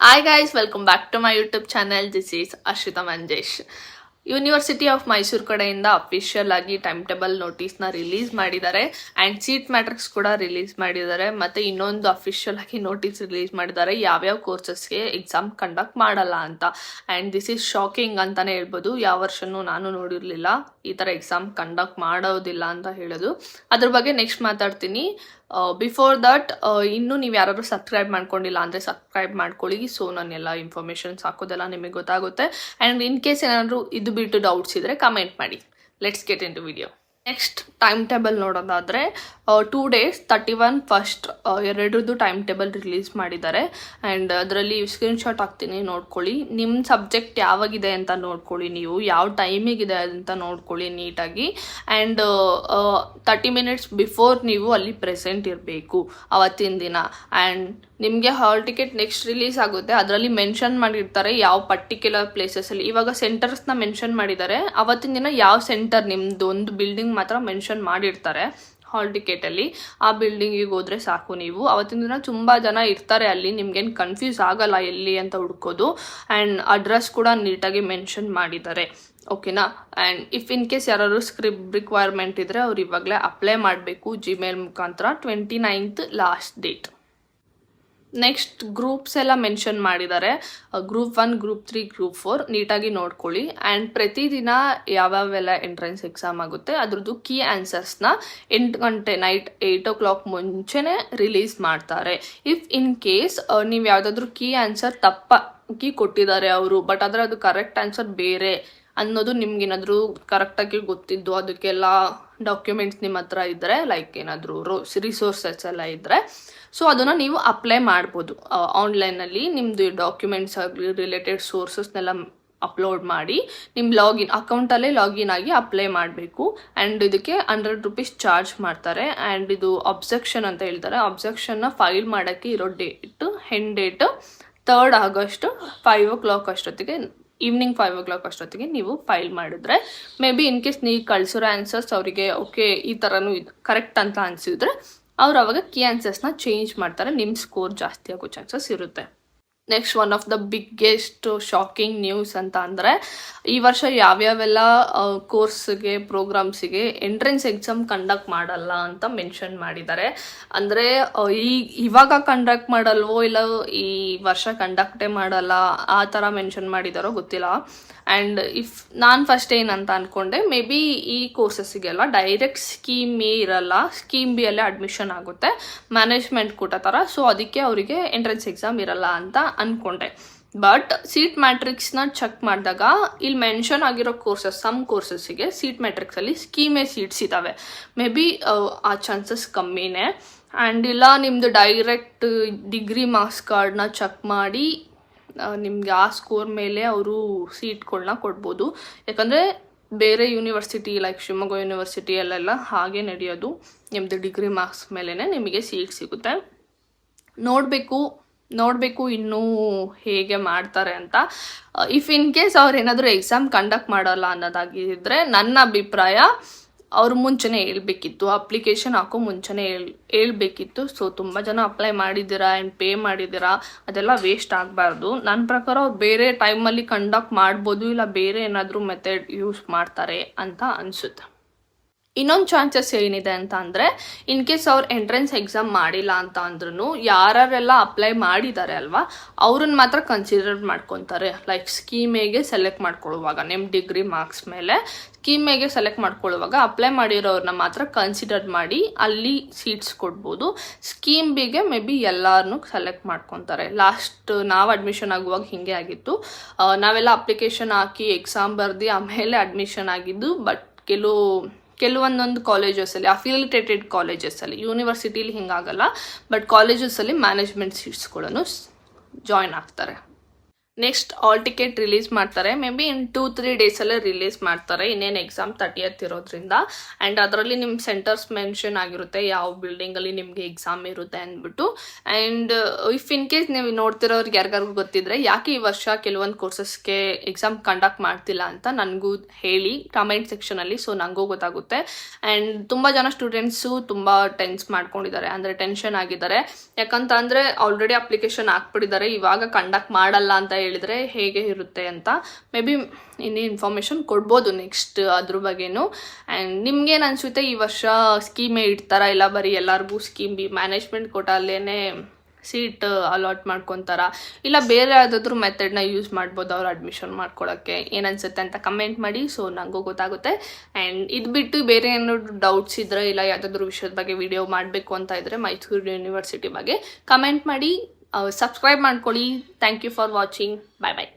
Hi guys, welcome back to my YouTube channel. This is Ashita Manjesh. University of Mysuru ಕಡೆಯಿಂದ official ಆಗಿ time table ನೋಟಿಸ್ನ release ಮಾಡಿದ್ದಾರೆ and seat matrix ಕೂಡ release ಮಾಡಿದ್ದಾರೆ. ಮತ್ತು ಇನ್ನೊಂದು official ಆಗಿ ನೋಟಿಸ್ ರಿಲೀಸ್ ಮಾಡಿದ್ದಾರೆ ಯಾವ್ಯಾವ ಕೋರ್ಸಸ್ಗೆ ಎಕ್ಸಾಮ್ ಕಂಡಕ್ಟ್ ಮಾಡಲ್ಲ ಅಂತ. ಆ್ಯಂಡ್ ದಿಸ್ ಈಸ್ ಶಾಕಿಂಗ್ ಅಂತಲೇ ಹೇಳ್ಬೋದು. ಯಾವ ವರ್ಷನೂ ನಾನು ನೋಡಿರಲಿಲ್ಲ ಈ ಥರ ಎಕ್ಸಾಮ್ ಕಂಡಕ್ಟ್ ಮಾಡೋದಿಲ್ಲ ಅಂತ ಹೇಳೋದು. ಅದ್ರ ಬಗ್ಗೆ ನೆಕ್ಸ್ಟ್ ಮಾತಾಡ್ತೀನಿ. ಬಿಫೋರ್ ದಟ್ ಇನ್ನೂ ನೀವು ಯಾರಾದರೂ ಸಬ್ಸ್ಕ್ರೈಬ್ ಮಾಡ್ಕೊಂಡಿಲ್ಲ ಅಂದರೆ ಸಬ್ಸ್ಕ್ರೈಬ್ ಮಾಡ್ಕೊಳ್ಳಿ. ಸೊ ನಾನೆಲ್ಲ ಇನ್ಫಾರ್ಮೇಷನ್ಸ್ ಹಾಕೋದೆಲ್ಲ ನಿಮಗೆ ಗೊತ್ತಾಗುತ್ತೆ. ಆ್ಯಂಡ್ ಇನ್ ಕೇಸ್ ಏನಾದರೂ ಇದು ಬಿಟ್ಟು ಡೌಟ್ಸ್ ಇದ್ದರೆ ಕಮೆಂಟ್ ಮಾಡಿ. Let's get into video. Next time table ನೋಡೋದಾದರೆ 2 days 31 ಫಸ್ಟ್ ಎರಡರದ್ದು ಟೈಮ್ ಟೇಬಲ್ ರಿಲೀಸ್ ಮಾಡಿದ್ದಾರೆ. ಆ್ಯಂಡ್ ಅದರಲ್ಲಿ ಸ್ಕ್ರೀನ್ಶಾಟ್ ಹಾಕ್ತೀನಿ, ನೋಡ್ಕೊಳ್ಳಿ. ನಿಮ್ಮ ಸಬ್ಜೆಕ್ಟ್ ಯಾವಾಗಿದೆ ಅಂತ ನೋಡ್ಕೊಳ್ಳಿ, ನೀವು ಯಾವ ಟೈಮಿಗಿದೆ ಅಂತ ನೋಡ್ಕೊಳ್ಳಿ ನೀಟಾಗಿ. ಆ್ಯಂಡ್ 30 minutes ಬಿಫೋರ್ ನೀವು ಅಲ್ಲಿ ಪ್ರೆಸೆಂಟ್ ಇರಬೇಕು ಅವತ್ತಿನ ದಿನ. ಆ್ಯಂಡ್ ನಿಮಗೆ ಹಾಲ್ ಟಿಕೆಟ್ ನೆಕ್ಸ್ಟ್ ರಿಲೀಸ್ ಆಗುತ್ತೆ, ಅದರಲ್ಲಿ ಮೆನ್ಷನ್ ಮಾಡಿರ್ತಾರೆ ಯಾವ ಪರ್ಟಿಕ್ಯುಲರ್ ಪ್ಲೇಸಸಲ್ಲಿ. ಇವಾಗ ಸೆಂಟರ್ಸ್ನ ಮೆನ್ಷನ್ ಮಾಡಿದ್ದಾರೆ, ಅವತ್ತಿನ ದಿನ ಯಾವ ಸೆಂಟರ್ ನಿಮ್ಮದು ಒಂದು ಬಿಲ್ಡಿಂಗ್ ಮಾತ್ರ ಮೆನ್ಷನ್ ಮಾಡಿರ್ತಾರೆ ಹಾಲ್ ಟಿಕೆಟಲ್ಲಿ. ಆ ಬಿಲ್ಡಿಂಗಿಗೆ ಹೋದರೆ ಸಾಕು. ನೀವು ಅವತ್ತಿನ ದಿನ ತುಂಬ ಜನ ಇರ್ತಾರೆ ಅಲ್ಲಿ, ನಿಮ್ಗೇನು ಕನ್ಫ್ಯೂಸ್ ಆಗಲ್ಲ ಎಲ್ಲಿ ಅಂತ ಹುಡ್ಕೋದು. ಆ್ಯಂಡ್ ಅಡ್ರೆಸ್ ಕೂಡ ನೀಟಾಗಿ ಮೆನ್ಷನ್ ಮಾಡಿದ್ದಾರೆ, ಓಕೆನಾ. ಆ್ಯಂಡ್ ಇಫ್ ಇನ್ ಕೇಸ್ ಯಾರಾದ್ರು ಸ್ಕ್ರಿಪ್ಟ್ ರಿಕ್ವೈರ್ಮೆಂಟ್ ಇದ್ದರೆ ಅವ್ರು ಇವಾಗಲೇ ಅಪ್ಲೈ ಮಾಡಬೇಕು ಜಿಮೇಲ್ ಮುಖಾಂತರ. 29th last date. Next groups ಎಲ್ಲ ಮೆನ್ಷನ್ ಮಾಡಿದ್ದಾರೆ, ಗ್ರೂಪ್ 1, ಗ್ರೂಪ್ 3, ಗ್ರೂಪ್ 4 ನೀಟಾಗಿ ನೋಡ್ಕೊಳ್ಳಿ. ಆ್ಯಂಡ್ ಪ್ರತಿದಿನ ಯಾವ್ಯಾವೆಲ್ಲ ಎಂಟ್ರೆನ್ಸ್ ಎಕ್ಸಾಮ್ ಆಗುತ್ತೆ ಅದ್ರದ್ದು ಕೀ ಆನ್ಸರ್ಸ್ನ 8 ಗಂಟೆ ನೈಟ್ 8 o'clock ಮುಂಚೆನೇ ರಿಲೀಸ್ ಮಾಡ್ತಾರೆ. ಇಫ್ ಇನ್ ಕೇಸ್ ನೀವು ಯಾವುದಾದ್ರೂ ಕೀ ಆನ್ಸರ್ ತಪ್ಪಾಗಿ ಕೊಟ್ಟಿದ್ದಾರೆ ಅವರು, ಬಟ್ ಆದರೆ ಅದು ಕರೆಕ್ಟ್ ಆನ್ಸರ್ ಬೇರೆ ಅನ್ನೋದು ನಿಮ್ಗೇನಾದರೂ ಕರೆಕ್ಟಾಗಿ ಗೊತ್ತಿದ್ದು, ಅದಕ್ಕೆಲ್ಲ ಡಾಕ್ಯುಮೆಂಟ್ಸ್ ನಿಮ್ಮ ಹತ್ರ ಇದ್ದರೆ, ಲೈಕ್ ಏನಾದರೂ ರಿಸೋರ್ಸಸ್ ಎಲ್ಲ ಇದ್ದರೆ, ಸೊ ಅದನ್ನು ನೀವು ಅಪ್ಲೈ ಮಾಡ್ಬೋದು ಆನ್ಲೈನಲ್ಲಿ. ನಿಮ್ಮದು ಡಾಕ್ಯುಮೆಂಟ್ಸ್ ಆಗಲಿ ರಿಲೇಟೆಡ್ ಸೋರ್ಸಸ್ನೆಲ್ಲ ಅಪ್ಲೋಡ್ ಮಾಡಿ ನಿಮ್ಮ ಅಕೌಂಟಲ್ಲೇ ಲಾಗಿನ್ ಆಗಿ ಅಪ್ಲೈ ಮಾಡಬೇಕು. ಆ್ಯಂಡ್ ಇದಕ್ಕೆ 100 rupees ಚಾರ್ಜ್ ಮಾಡ್ತಾರೆ. ಆ್ಯಂಡ್ ಇದು ಅಬ್ಜೆಕ್ಷನ್ ಅಂತ ಹೇಳ್ತಾರೆ. ಅಬ್ಜೆಕ್ಷನ್ನ ಫೈಲ್ ಮಾಡೋಕ್ಕೆ ಇರೋ end date 3rd August 5 o'clock ಅಷ್ಟೊತ್ತಿಗೆ, ಈವ್ನಿಂಗ್ 5 o'clock ಅಷ್ಟೊತ್ತಿಗೆ ನೀವು ಫೈಲ್ ಮಾಡಿದ್ರೆ, ಮೇ ಬಿ ಇನ್ ಕೇಸ್ ನೀವು ಕಳಿಸಿರೋ ಆನ್ಸರ್ಸ್ ಅವರಿಗೆ ಓಕೆ ಈ ಥರನೂ ಇದು ಕರೆಕ್ಟ್ ಅಂತ ಅನಿಸಿದ್ರೆ ಅವ್ರು ಅವಾಗ ಕೀ ಆನ್ಸರ್ಸ್ನ ಚೇಂಜ್ ಮಾಡ್ತಾರೆ, ನಿಮ್ಮ ಸ್ಕೋರ್ ಜಾಸ್ತಿ ಆಗೋ ಚಾನ್ಸಸ್ ಇರುತ್ತೆ. Next one of the biggest shocking news ಅಂತ ಅಂದರೆ, ಈ ವರ್ಷ ಯಾವ್ಯಾವೆಲ್ಲ ಕೋರ್ಸ್ಗೆ ಪ್ರೋಗ್ರಾಮ್ಸಿಗೆ ಎಂಟ್ರೆನ್ಸ್ ಎಕ್ಸಾಮ್ ಕಂಡಕ್ಟ್ ಮಾಡಲ್ಲ ಅಂತ ಮೆನ್ಷನ್ ಮಾಡಿದ್ದಾರೆ. ಅಂದರೆ ಇವಾಗ ಕಂಡಕ್ಟ್ ಮಾಡಲ್ವೋ ಇಲ್ಲ ಈ ವರ್ಷ ಕಂಡಕ್ಟೇ ಮಾಡಲ್ಲ ಆ ಥರ ಮೆನ್ಷನ್ ಮಾಡಿದಾರೋ ಗೊತ್ತಿಲ್ಲ. ಆ್ಯಂಡ್ ನಾನು ಫಸ್ಟ್ ಏನಂತ ಅಂದ್ಕೊಂಡೆ, ಮೇ ಬಿ ಈ ಕೋರ್ಸಸ್ಸಿಗೆಲ್ಲ ಡೈರೆಕ್ಟ್ ಸ್ಕೀಮ್ ಎ ಇರಲ್ಲ, ಸ್ಕೀಮ್ ಬಿ ಅಲ್ಲೇ ಅಡ್ಮಿಷನ್ ಆಗುತ್ತೆ ಮ್ಯಾನೇಜ್ಮೆಂಟ್ ಕೂಟ ಥರ. ಸೊ ಅದಕ್ಕೆ ಅವರಿಗೆ ಎಂಟ್ರೆನ್ಸ್ ಎಕ್ಸಾಮ್ ಇರಲ್ಲ ಅಂತ ಅಂದ್ಕೊಂಡೆ. ಬಟ್ ಸೀಟ್ ಮ್ಯಾಟ್ರಿಕ್ಸ್ನ ಚೆಕ್ ಮಾಡಿದಾಗ ಇಲ್ಲಿ ಮೆನ್ಷನ್ ಆಗಿರೋ ಸಮ್ ಕೋರ್ಸಸ್ಸಿಗೆ ಸೀಟ್ ಮ್ಯಾಟ್ರಿಕ್ಸಲ್ಲಿ ಸ್ಕೀಮೇ ಸೀಟ್ಸ್ ಇದ್ದಾವೆ. ಮೇ ಬಿ ಆ ಚಾನ್ಸಸ್ ಕಮ್ಮಿನೇ. ಆ್ಯಂಡ್ ಇಲ್ಲ ನಿಮ್ಮದು ಡೈರೆಕ್ಟ್ ಡಿಗ್ರಿ ಮಾರ್ಕ್ಸ್ ಕಾರ್ಡ್ನ ಚೆಕ್ ಮಾಡಿ ನಿಮಗೆ ಆ ಸ್ಕೋರ್ ಮೇಲೆ ಅವರು ಸೀಟ್ಗಳನ್ನ ಕೊಡ್ಬೋದು. ಯಾಕಂದರೆ ಬೇರೆ ಯೂನಿವರ್ಸಿಟಿ ಲೈಕ್ ಶಿವಮೊಗ್ಗ ಯೂನಿವರ್ಸಿಟಿಯಲ್ಲೆಲ್ಲ ಹಾಗೆ ನಡೆಯೋದು, ನಿಮ್ಮದು ಡಿಗ್ರಿ ಮಾರ್ಕ್ಸ್ ಮೇಲೇ ನಿಮಗೆ ಸೀಟ್ ಸಿಗುತ್ತೆ. ನೋಡಬೇಕು ಇನ್ನೂ ಹೇಗೆ ಮಾಡ್ತಾರೆ ಅಂತ. ಇಫ್ ಇನ್ ಕೇಸ್ ಅವ್ರು ಏನಾದರೂ ಎಕ್ಸಾಮ್ ಕಂಡಕ್ಟ್ ಮಾಡಲ್ಲ ಅನ್ನೋದಾಗಿದ್ದರೆ ನನ್ನ ಅಭಿಪ್ರಾಯ ಅವ್ರು ಮುಂಚೆನೇ ಹೇಳ್ಬೇಕಿತ್ತು, ಅಪ್ಲಿಕೇಶನ್ ಹಾಕೋ ಮುಂಚೆನೇ ಹೇಳ್ಬೇಕಿತ್ತು. ಸೊ ತುಂಬ ಜನ ಅಪ್ಲೈ ಮಾಡಿದ್ದೀರಾ ಆ್ಯಂಡ್ ಪೇ ಮಾಡಿದ್ದೀರಾ, ಅದೆಲ್ಲ ವೇಸ್ಟ್ ಆಗಬಾರ್ದು. ನನ್ನ ಪ್ರಕಾರ ಅವ್ರು ಬೇರೆ ಟೈಮಲ್ಲಿ ಕಂಡಕ್ಟ್ ಮಾಡ್ಬೋದು, ಇಲ್ಲ ಬೇರೆ ಏನಾದರೂ ಮೆಥಡ್ ಯೂಸ್ ಮಾಡ್ತಾರೆ ಅಂತ ಅನಿಸುತ್ತೆ. ಇನ್ನೊಂದು ಚಾನ್ಸಸ್ ಏನಿದೆ ಅಂತ ಅಂದರೆ, ಇನ್ ಕೇಸ್ ಅವ್ರು ಎಂಟ್ರೆನ್ಸ್ ಎಕ್ಸಾಮ್ ಮಾಡಿಲ್ಲ ಅಂತ ಅಂದ್ರೂ ಯಾರೆಲ್ಲ ಅಪ್ಲೈ ಮಾಡಿದ್ದಾರೆ ಅಲ್ವಾ ಅವ್ರನ್ನ ಮಾತ್ರ ಕನ್ಸಿಡರ್ ಮಾಡ್ಕೊತಾರೆ. ಲೈಕ್ ಸ್ಕೀಮೇಗೆ ಸೆಲೆಕ್ಟ್ ಮಾಡ್ಕೊಳ್ಳುವಾಗ ನಿಮ್ಮ ಡಿಗ್ರಿ ಮಾರ್ಕ್ಸ್ ಮೇಲೆ ಸ್ಕೀಮೇಗೆ ಸೆಲೆಕ್ಟ್ ಮಾಡ್ಕೊಳ್ಳುವಾಗ ಅಪ್ಲೈ ಮಾಡಿರೋರನ್ನ ಮಾತ್ರ ಕನ್ಸಿಡರ್ ಮಾಡಿ ಅಲ್ಲಿ ಸೀಟ್ಸ್ ಕೊಡ್ಬೋದು. ಸ್ಕೀಮ್ ಬಿಗೆ ಮೇ ಬಿ ಎಲ್ಲರನ್ನೂ ಸೆಲೆಕ್ಟ್ ಮಾಡ್ಕೊತಾರೆ. ಲಾಸ್ಟ್ ನಾವು ಅಡ್ಮಿಷನ್ ಆಗುವಾಗ ಹೀಗೆ ಆಗಿತ್ತು. ನಾವೆಲ್ಲ ಅಪ್ಲಿಕೇಶನ್ ಹಾಕಿ ಎಕ್ಸಾಮ್ ಬರೆದು ಆಮೇಲೆ ಅಡ್ಮಿಷನ್ ಆಗಿದ್ದು. ಬಟ್ ಕೆಲವೊಂದೊಂದು ಕಾಲೇಜಸಲ್ಲಿ, ಅಫಿಲಿಟೇಟೆಡ್ ಕಾಲೇಜಸಲ್ಲಿ, ಯೂನಿವರ್ಸಿಟಿಲಿ ಹಿಂಗಾಗಲ್ಲ, ಬಟ್ ಕಾಲೇಜಸಲ್ಲಿ ಮ್ಯಾನೇಜ್ಮೆಂಟ್ ಸೀಟ್ಸ್ಗಳನ್ನು ಜಾಯ್ನ್ ಆಗ್ತಾರೆ. ನೆಕ್ಸ್ಟ್ ಆಲ್ ಟಿಕೆಟ್ ರಿಲೀಸ್ ಮಾಡ್ತಾರೆ. ಮೇ ಬಿ ಇನ್ 2-3 ಡೇಸಲ್ಲೇ ರಿಲೀಸ್ ಮಾಡ್ತಾರೆ. ಇನ್ನೇನು ಎಕ್ಸಾಮ್ 30th ಇರೋದ್ರಿಂದ. ಆ್ಯಂಡ್ ಅದರಲ್ಲಿ ನಿಮ್ಮ ಸೆಂಟರ್ಸ್ ಮೆನ್ಷನ್ ಆಗಿರುತ್ತೆ, ಯಾವ ಬಿಲ್ಡಿಂಗಲ್ಲಿ ನಿಮಗೆ ಎಕ್ಸಾಮ್ ಇರುತ್ತೆ ಅಂದ್ಬಿಟ್ಟು. ಆ್ಯಂಡ್ ಇಫ್ ಇನ್ ಕೇಸ್ ನೀವು ನೋಡ್ತಿರೋರಿಗೆ ಯಾರಿಗಾರಿಗೂ ಗೊತ್ತಿದ್ರೆ ಯಾಕೆ ಈ ವರ್ಷ ಕೆಲವೊಂದು ಕೋರ್ಸಸ್ಗೆ ಎಕ್ಸಾಮ್ ಕಂಡಕ್ಟ್ ಮಾಡ್ತಿಲ್ಲ ಅಂತ ನನಗೂ ಹೇಳಿ ಕಮೆಂಟ್ ಸೆಕ್ಷನಲ್ಲಿ. ಸೊ ನನಗೂ ಗೊತ್ತಾಗುತ್ತೆ. ಆ್ಯಂಡ್ ತುಂಬ ಜನ ಸ್ಟೂಡೆಂಟ್ಸು ತುಂಬ ಮಾಡ್ಕೊಂಡಿದ್ದಾರೆ, ಅಂದರೆ ಟೆನ್ಷನ್ ಆಗಿದ್ದಾರೆ. ಯಾಕಂತ ಅಂದರೆ ಆಲ್ರೆಡಿ ಅಪ್ಲಿಕೇಶನ್ ಹಾಕ್ಬಿಟ್ಟಿದ್ದಾರೆ, ಇವಾಗ ಕಂಡಕ್ಟ್ ಮಾಡಲ್ಲ ಅಂತ ಹೇಳಿದರೆ ಹೇಗೆ ಇರುತ್ತೆ ಅಂತ. ಮೇ ಬಿ ಇನ್ನೂ ಇನ್ಫಾರ್ಮೇಷನ್ ಕೊಡ್ಬೋದು ನೆಕ್ಸ್ಟ್ ಅದ್ರ ಬಗ್ಗೆನೂ. ಆ್ಯಂಡ್ ನಿಮ್ಗೇನು ಅನಿಸುತ್ತೆ, ಈ ವರ್ಷ ಸ್ಕೀಮೇ ಇಡ್ತಾರಾ ಇಲ್ಲ ಬರೀ ಎಲ್ಲರಿಗೂ ಸ್ಕೀಮ್ ಮ್ಯಾನೇಜ್ಮೆಂಟ್ ಕೋಟಾಲೇನೆ ಸೀಟ್ ಅಲಾಟ್ ಮಾಡ್ಕೊತಾರ, ಇಲ್ಲ ಬೇರೆ ಯಾವುದಾದ್ರೂ ಮೆಥಡ್ನ ಯೂಸ್ ಮಾಡ್ಬೋದು ಅವ್ರು ಅಡ್ಮಿಷನ್ ಮಾಡ್ಕೊಳ್ಳೋಕ್ಕೆ, ಏನನ್ಸುತ್ತೆ ಅಂತ ಕಮೆಂಟ್ ಮಾಡಿ. ಸೊ ನನಗೂ ಗೊತ್ತಾಗುತ್ತೆ. ಆ್ಯಂಡ್ ಇದು ಬಿಟ್ಟು ಬೇರೆ ಏನಾದ್ರು ಡೌಟ್ಸ್ ಇದ್ದರೆ ಇಲ್ಲ ಯಾವುದಾದ್ರೂ ವಿಷಯದ ಬಗ್ಗೆ ವಿಡಿಯೋ ಮಾಡಬೇಕು ಅಂತ ಇದ್ದರೆ ಮೈಸೂರು ಯೂನಿವರ್ಸಿಟಿ ಬಗ್ಗೆ ಕಮೆಂಟ್ ಮಾಡಿ. ಸಬ್ಸ್ಕ್ರೈಬ್ ಮಾಡ್ಕೊಳ್ಳಿ. Thank you for watching. Bye bye.